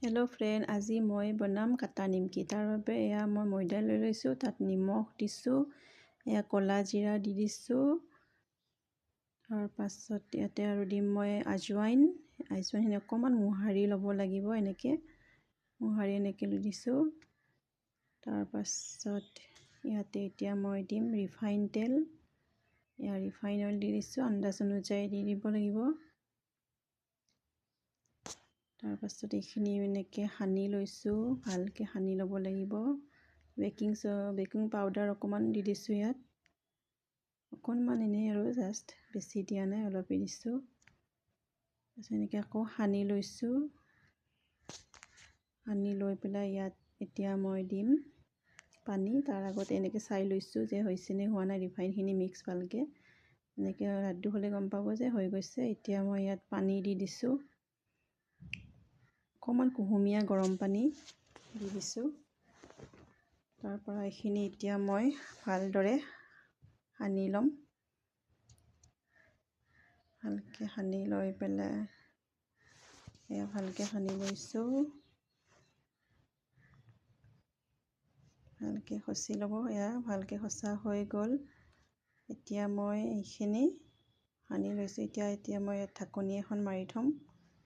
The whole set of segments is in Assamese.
হেল্ল' ফ্ৰেণ্ড, আজি মই বনাম কাটা নিমকি। তাৰ বাবে এয়া মই ময়দা লৈ লৈছোঁ, তাত নিমখ দিছোঁ, এয়া ক'লা জিৰা দি দিছোঁ। তাৰ পাছত ইয়াতে আৰু দিম মই আজৱাইনখিনি অকণমান মোহাৰি ল'ব লাগিব, এনেকৈ মোহাৰি এনেকৈ লৈ দিছোঁ। তাৰ পাছত ইয়াতে এতিয়া মই দিম ৰিফাইন তেল, এয়া ৰিফাইন অইল দি দিছোঁ, আন্দাজ অনুযায়ী দি দিব লাগিব। তাৰপাছত এইখিনি এনেকৈ সানি লৈছোঁ, ভালকৈ সানি ল'ব লাগিব। বেকিং পাউডাৰ অকণমান দি দিছোঁ, ইয়াত অকণমান এনেই আৰু জাষ্ট, বেছি দিয়া নাই, অলপেই দিছোঁ। তাৰপিছত এনেকৈ আকৌ সানি লৈছোঁ। সানি লৈ পেলাই ইয়াত এতিয়া মই দিম পানী। তাৰ আগত এনেকৈ চাই লৈছোঁ যে হৈছেনে হোৱা নাই, ৰিফাইনখিনি মিক্স ভালকৈ এনেকৈ লাড্ডু হ'লে গম পাব যে হৈ গৈছে। এতিয়া মই ইয়াত পানী দি দিছোঁ, অকণমান কুহুমীয়া গৰম পানী দি দিছোঁ। তাৰ পৰা এইখিনি এতিয়া মই ভালদৰে সানি ল'ম। ভালকৈ সানি লৈ পেলাই এয়া ভালকৈ সানি লৈছোঁ। ভালকৈ খচি ল'ব, এয়া ভালকৈ খচা হৈ গ'ল। এতিয়া মই এইখিনি সানি লৈছোঁ। এতিয়া মই ইয়াত ঢাকনি এখন মাৰি থ'ম,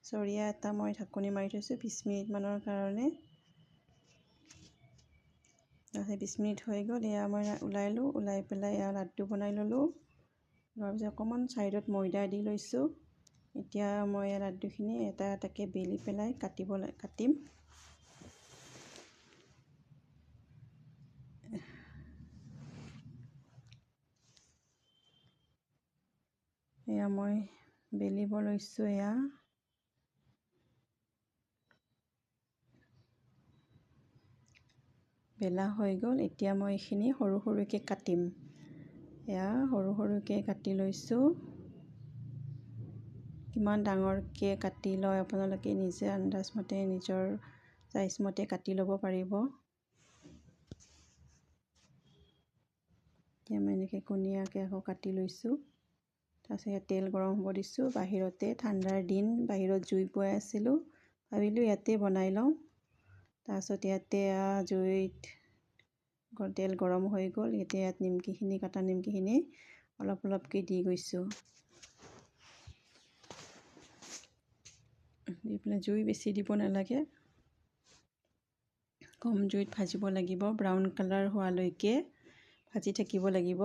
চৰিয়া এটা মই ঢাকনি মাৰি থৈছোঁ 20 মিনিটমানৰ কাৰণে। তাৰপিছত 20 মিনিট হৈ গ'ল, এয়া মই ওলাই পেলাই এয়া লাড্ডু বনাই ল'লোঁ। লোৱাৰ পিছত অকণমান ছাইডত ময়দা দি লৈছোঁ। এতিয়া মই এই লাড্ডুখিনি এটা এটাকৈ বেলি পেলাই কাটিম। এয়া মই বেলিব লৈছোঁ, এয়া বেলা হৈ গ'ল। এতিয়া মই এইখিনি সৰু সৰুকৈ কাটিম, এয়া সৰু সৰুকৈ কাটি লৈছোঁ। কিমান ডাঙৰকৈ কাটি লয় আপোনালোকে নিজে আন্দাজ মতে, নিজৰ চাইজ মতে কাটি ল'ব পাৰিব। এতিয়া মই এনেকৈ কোণীয়াকৈ আকৌ কাটি লৈছোঁ। তাৰপিছত ইয়াত তেল গৰম হ'ব দিছোঁ বাহিৰতে, ঠাণ্ডাৰ দিন, বাহিৰত জুই পুৱাই আছিলোঁ, ভাবিলোঁ ইয়াতে বনাই লওঁ। তাৰপিছত ইয়াতে জুইত তেল গৰম হৈ গ'ল। এতিয়া ইয়াত নিমকিখিনি, কাটা নিমকিখিনি অলপ অলপকৈ দি গৈছোঁ। দি পেলাই জুই বেছি দিব নালাগে, কম জুইত ভাজিব লাগিব, ব্ৰাউন কালাৰ হোৱালৈকে ভাজি থাকিব লাগিব।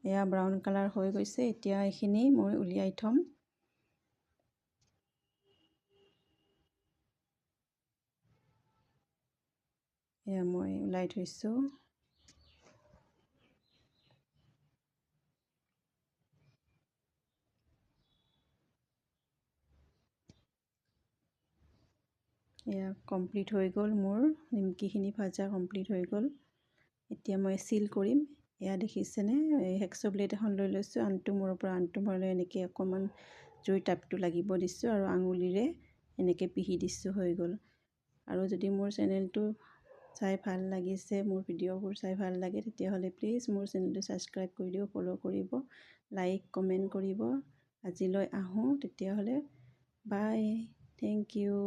এয়া ব্ৰাউন কালাৰ হৈ গৈছে। এতিয়া এইখিনি মই উলিয়াই থ'ম। এয়া মই ওলাই থৈছোঁ। এয়া কমপ্লিট হৈ গ'ল, মোৰ নিমকিখিনি ভাজা কমপ্লিট হৈ গ'ল। এতিয়া মই চিল কৰিম। এয়া দেখিছেনে, এই হেক্স ব্লেড এখন লৈ লৈছোঁ, আনটো মূৰৰ পৰা আনটো মূৰলৈ এনেকৈ অকণমান জুইৰ তাপটো লাগিব দিছোঁ আৰু আঙুলিৰে এনেকৈ পিহি দিছোঁ, হৈ গ'ল। আৰু যদি মোৰ চেনেলটো চাই ভাল লাগিছে, মোৰ ভিডিঅ'বোৰ চাই ভাল লাগে, তেতিয়াহ'লে প্লিজ মোৰ চেনেলটো ছাবস্ক্ৰাইব কৰি দিব, ফ'ল' কৰিব, লাইক কমেণ্ট কৰিব। আজিলৈ আহোঁ তেতিয়াহ'লে, বাই, থেংক ইউ।